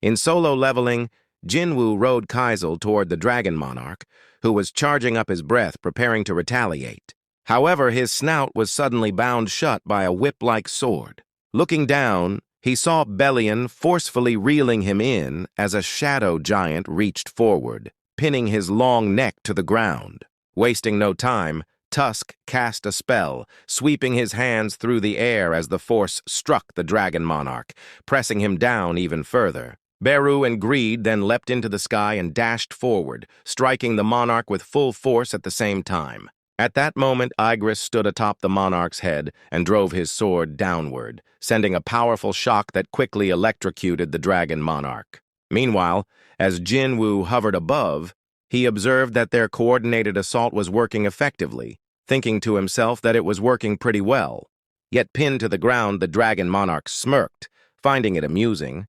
In solo leveling, Jinwoo rode Kaizul toward the Dragon Monarch, who was charging up his breath, preparing to retaliate. However, his snout was suddenly bound shut by a whip-like sword. Looking down, he saw Bellion forcefully reeling him in as a shadow giant reached forward, pinning his long neck to the ground. Wasting no time, Tusk cast a spell, sweeping his hands through the air as the force struck the Dragon Monarch, pressing him down even further. Beru and Greed then leapt into the sky and dashed forward, striking the Monarch with full force at the same time. At that moment, Igris stood atop the Monarch's head and drove his sword downward, sending a powerful shock that quickly electrocuted the Dragon Monarch. Meanwhile, as Jinwoo hovered above, he observed that their coordinated assault was working effectively, thinking to himself that it was working pretty well. Yet pinned to the ground, the Dragon Monarch smirked, finding it amusing.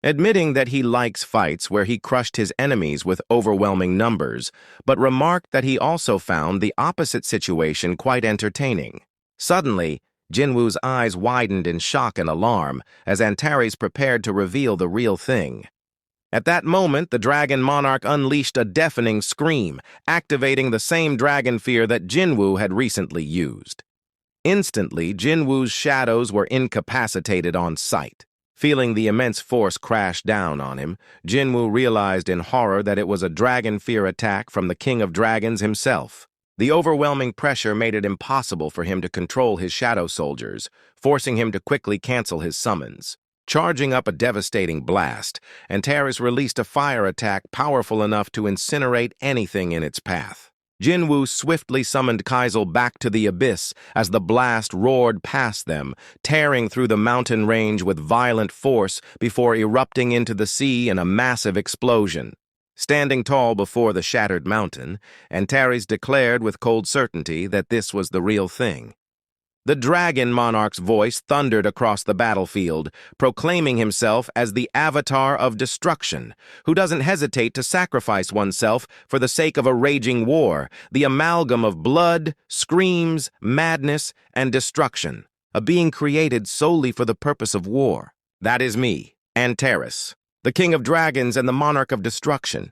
Admitting that he likes fights where he crushed his enemies with overwhelming numbers, but remarked that he also found the opposite situation quite entertaining. Suddenly, Jinwoo's eyes widened in shock and alarm as Antares prepared to reveal the real thing. At that moment, the Dragon Monarch unleashed a deafening scream, activating the same dragon fear that Jinwoo had recently used. Instantly, Jinwoo's shadows were incapacitated on sight. Feeling the immense force crash down on him, Jinwoo realized in horror that it was a dragon fear attack from the King of Dragons himself. The overwhelming pressure made it impossible for him to control his shadow soldiers, forcing him to quickly cancel his summons. Charging up a devastating blast, Antares released a fire attack powerful enough to incinerate anything in its path. Jinwoo swiftly summoned Kaizul back to the abyss as the blast roared past them, tearing through the mountain range with violent force before erupting into the sea in a massive explosion. Standing tall before the shattered mountain, Antares declared with cold certainty that this was the real thing. The Dragon Monarch's voice thundered across the battlefield, proclaiming himself as the Avatar of Destruction, who doesn't hesitate to sacrifice oneself for the sake of a raging war, the amalgam of blood, screams, madness, and destruction, a being created solely for the purpose of war. That is me, Antares, the King of Dragons and the Monarch of Destruction.